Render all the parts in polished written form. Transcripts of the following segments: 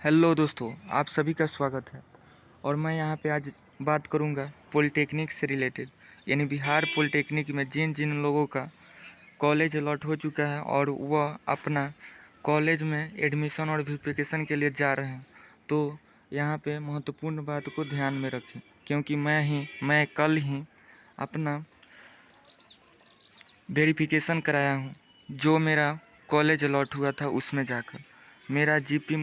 Hello दोस्तों, आप सभी का स्वागत है। और मैं यहाँ पे आज बात करूँगा पॉलिटेक्निक से रिलेटेड, यानी बिहार पॉलिटेक्निक में जिन जिन लोगों का कॉलेज अलॉट हो चुका है और वह अपना कॉलेज में एडमिशन और वेरिफिकेशन के लिए जा रहे हैं, तो यहाँ पे महत्वपूर्ण बात को ध्यान में रखें, क्योंकि मैं कल ही अपना वेरिफिकेशन कराया हूँ। जो मेरा कॉलेज अलॉट हुआ था उसमें जाकर मेरा जीपी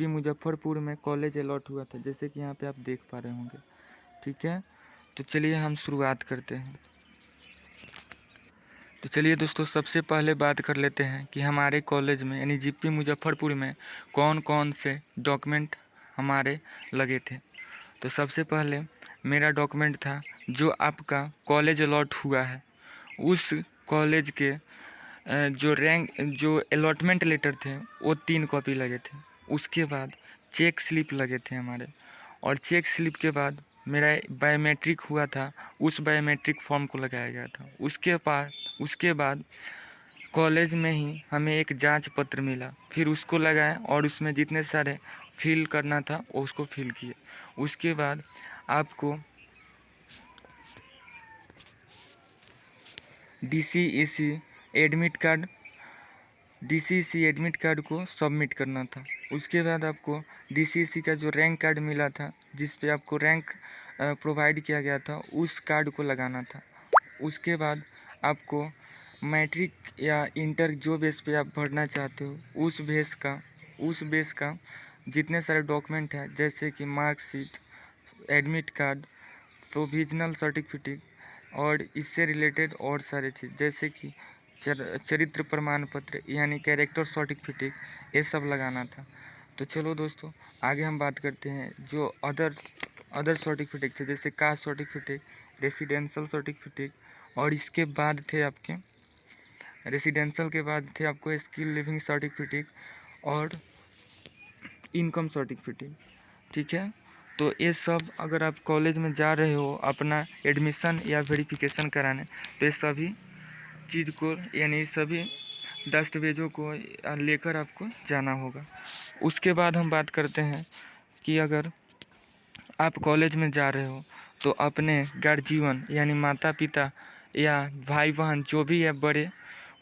मुजफ्फरपुर में कॉलेज अलॉट हुआ था, जैसे कि यहाँ पे आप देख पा रहे होंगे। ठीक है, तो चलिए हम शुरुआत करते हैं। तो चलिए दोस्तों, सबसे पहले बात कर लेते हैं कि हमारे कॉलेज में यानी जीपी मुजफ्फरपुर में कौन कौन से डॉक्यूमेंट हमारे लगे थे। तो सबसे पहले मेरा डॉक्यूमेंट था जो आपका कॉलेज अलॉट हुआ है उस कॉलेज के जो अलॉटमेंट लेटर थे वो 3 कॉपी लगे थे। उसके बाद चेक स्लिप लगे थे हमारे, और चेक स्लिप के बाद मेरा बायोमेट्रिक हुआ था, उस बायोमेट्रिक फॉर्म को लगाया गया था। उसके बाद कॉलेज में ही हमें एक जांच पत्र मिला, फिर उसको लगाएं और उसमें जितने सारे फिल करना था वो उसको फिल किए। उसके बाद आपको डीसीईसी एडमिट कार्ड को सबमिट करना था। उसके बाद आपको डीसीईसी का जो रैंक कार्ड मिला था, जिस पे आपको रैंक प्रोवाइड किया गया था, उस कार्ड को लगाना था। उसके बाद आपको मैट्रिक या इंटर जो बेस पे आप भरना चाहते हो उस बेस का जितने सारे डॉक्यूमेंट हैं, जैसे कि marksheet, admit card, provisional certificate और इससे रिलेटेड और सारे चीज़, जैसे कि चरित्र प्रमाण पत्र यानी कैरेक्टर सर्टिफिकेट, ये सब लगाना था। तो चलो दोस्तों, आगे हम बात करते हैं जो अदर सर्टिफिकेट थे, जैसे कास्ट सर्टिफिकेट, रेसिडेंशियल सर्टिफिकेट, और इसके बाद थे आपके रेसिडेंशियल के बाद थे आपको स्किल लिविंग सर्टिफिकेट और इनकम सर्टिफिकेट। ठीक है, तो ये सब अगर आप कॉलेज में जा रहे हो अपना एडमिशन या वेरिफिकेशन कराने, तो ये सभी चीज़ को यानी सभी दस्तावेज़ों को लेकर आपको जाना होगा। उसके बाद हम बात करते हैं कि अगर आप कॉलेज में जा रहे हो तो अपने गार्जियन यानी माता पिता या भाई बहन जो भी है बड़े,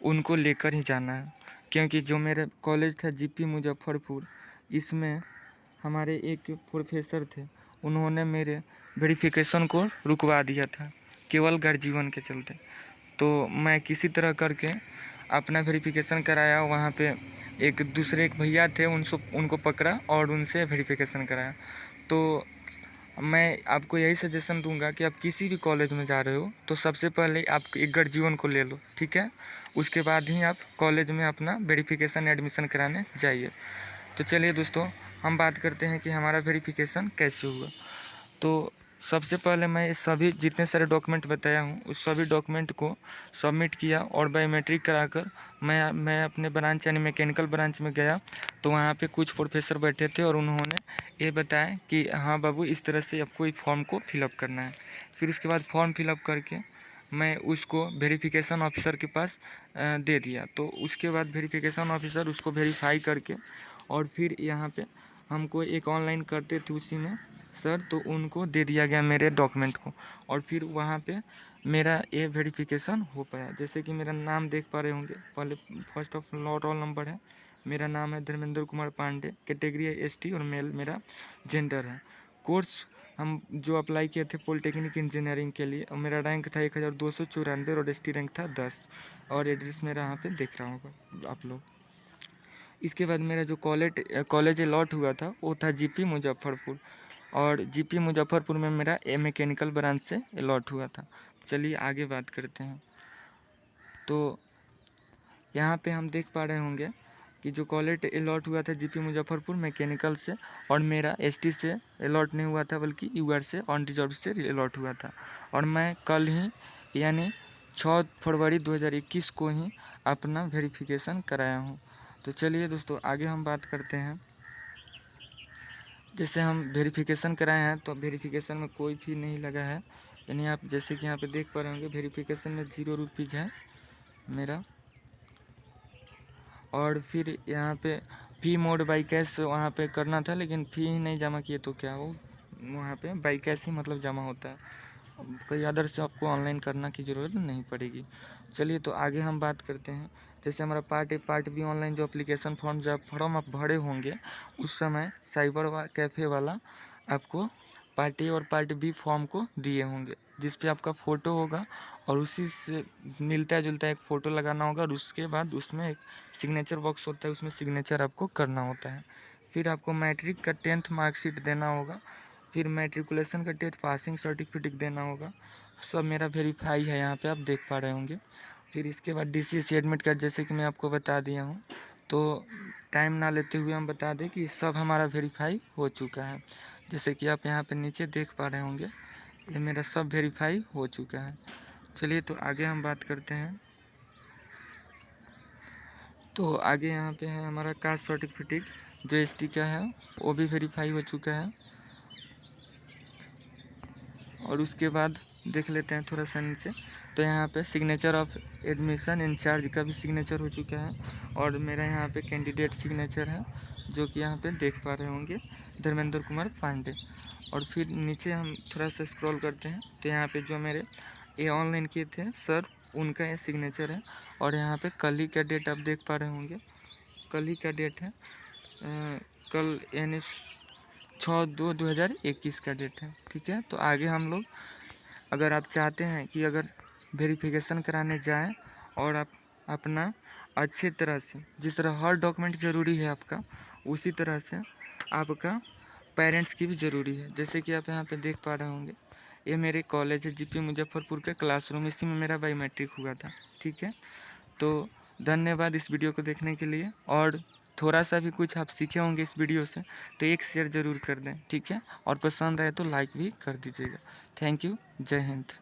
उनको लेकर ही जाना है। क्योंकि जो मेरे कॉलेज था जीपी मुजफ्फरपुर, इसमें हमारे एक प्रोफेसर थे, उन्होंने मेरे वेरिफिकेशन को रुकवा दिया था केवल गार्जियन के चलते। तो मैं किसी तरह करके अपना वेरिफिकेशन कराया। वहाँ पे एक भैया थे, उनको पकड़ा और उनसे वेरिफिकेशन कराया। तो मैं आपको यही सजेशन दूंगा कि आप किसी भी कॉलेज में जा रहे हो तो सबसे पहले आप एक गार्जियन को ले लो। ठीक है, उसके बाद ही आप कॉलेज में अपना वेरिफिकेशन एडमिशन कराने जाइए। तो चलिए दोस्तों, हम बात करते हैं कि हमारा वेरिफिकेशन कैसे हुआ। तो सबसे पहले मैं सभी जितने सारे डॉक्यूमेंट बताया हूँ उस सभी डॉक्यूमेंट को सबमिट किया और बायोमेट्रिक कराकर मैं अपने ब्रांच यानी मैकेनिकल ब्रांच में गया। तो वहाँ पे कुछ प्रोफेसर बैठे थे और उन्होंने ये बताया कि हाँ बाबू, इस तरह से आपको इस फॉर्म को फिलअप करना है। फिर उसके बाद फॉर्म फिलअप करके मैं उसको वेरिफिकेशन ऑफिसर के पास दे दिया। तो उसके बाद वेरिफिकेशन ऑफिसर उसको वेरीफाई करके और फिर यहाँ पे हमको एक ऑनलाइन करते थे उसी में सर, तो उनको दे दिया गया मेरे डॉक्यूमेंट को, और फिर वहाँ पे मेरा ये वेरिफिकेशन हो पाया। जैसे कि मेरा नाम देख पा रहे होंगे, पहले फर्स्ट ऑफ रोल नंबर है, मेरा नाम है धर्मेंद्र कुमार पांडे, कैटेगरी है एसटी और मेल मेरा जेंडर है। कोर्स हम जो अप्लाई किए थे पॉलिटेक्निक इंजीनियरिंग के लिए, और मेरा रैंक था 1294 और एसटी रैंक था 10, और एड्रेस मेरा यहाँ पे देख रहा होगा आप लोग। इसके बाद मेरा जो कॉलेज अलॉट हुआ था वो था जीपी मुजफ्फरपुर, और जीपी मुजफ्फरपुर में मेरा मैकेनिकल ब्रांच से अलॉट हुआ था। चलिए आगे बात करते हैं। तो यहाँ पे हम देख पा रहे होंगे कि जो कॉलेज अलॉट हुआ था जीपी मुजफ्फरपुर मैकेनिकल से, और मेरा एसटी से अलॉट नहीं हुआ था बल्कि यूआर से ऑन रिजर्व से अलॉट हुआ था। और मैं कल ही यानी 6 फरवरी 2021 को ही अपना वेरिफिकेशन कराया हूँ। तो चलिए दोस्तों, आगे हम बात करते हैं। जैसे हम वेरिफिकेशन कराए हैं तो वेरिफिकेशन में कोई फी नहीं लगा है, यानी आप जैसे कि यहाँ पे देख पा रहे होंगे वेरिफिकेशन में 0 रुपीज़ है मेरा। और फिर यहाँ पे फ़ी मोड बाई कैश वहाँ पे करना था, लेकिन फ़ी ही नहीं जमा किए तो क्या हो, वहाँ पे बाई कैश ही मतलब जमा होता है। कोई अदर से आपको ऑनलाइन करना की ज़रूरत नहीं पड़ेगी। चलिए तो आगे हम बात करते हैं। जैसे हमारा part A part B online जो एप्लीकेशन फॉर्म जब फॉर्म आप भरे होंगे उस समय साइबर कैफ़े वाला आपको पार्ट ए और पार्ट बी फॉर्म को दिए होंगे, जिस पे आपका फ़ोटो होगा और उसी से मिलता जुलता एक फ़ोटो लगाना होगा, और उसके बाद उसमें एक सिग्नेचर बॉक्स होता है, उसमें सिग्नेचर आपको करना होता है। फिर आपको मैट्रिक का 10th मार्कशीट देना होगा, फिर मैट्रिकुलेशन का डेट, पासिंग सर्टिफिकेट देना होगा। सब मेरा वेरीफाई है, यहाँ पे आप देख पा रहे होंगे। फिर इसके बाद DCSC एडमिट कार्ड, जैसे कि मैं आपको बता दिया हूँ, तो टाइम ना लेते हुए हम बता दें कि सब हमारा वेरीफाई हो चुका है। जैसे कि आप यहाँ पे नीचे देख पा रहे होंगे, ये मेरा सब वेरीफाई हो चुका है। चलिए तो आगे हम बात करते हैं। तो आगे यहाँ पे है हमारा कास्ट सर्टिफिकेट, जो ST का है वो भी वेरीफाई हो चुका है। और उसके बाद देख लेते हैं थोड़ा सा नीचे, तो यहाँ पे सिग्नेचर ऑफ एडमिशन इंचार्ज का भी सिग्नेचर हो चुका है, और मेरा यहाँ पे कैंडिडेट सिग्नेचर है, जो कि यहाँ पे देख पा रहे होंगे, धर्मेंद्र कुमार पांडे। और फिर नीचे हम थोड़ा सा स्क्रॉल करते हैं, तो यहाँ पे जो मेरे ये ऑनलाइन किए थे सर, उनका ये सिग्नेचर है। और यहाँ पे कल ही का डेट आप देख पा रहे होंगे, कल ही का डेट है, कल यानी 6/2/2021 का डेट है। ठीक है, तो आगे हम लोग, अगर आप चाहते हैं कि अगर वेरिफिकेशन कराने जाएं और आप अपना अच्छे तरह से, जिस तरह हर डॉक्यूमेंट ज़रूरी है आपका, उसी तरह से आपका पेरेंट्स की भी ज़रूरी है। जैसे कि आप यहाँ पे देख पा रहे होंगे, ये मेरे कॉलेज है GP मुजफ्फरपुर का क्लासरूम, इसी में मेरा बायोमेट्रिक हुआ था। ठीक है, तो धन्यवाद इस वीडियो को देखने के लिए, और थोड़ा सा भी कुछ आप सीखे होंगे इस वीडियो से तो एक शेयर ज़रूर कर दें। ठीक है, और पसंद आए तो लाइक भी कर दीजिएगा। थैंक यू, जय हिंद।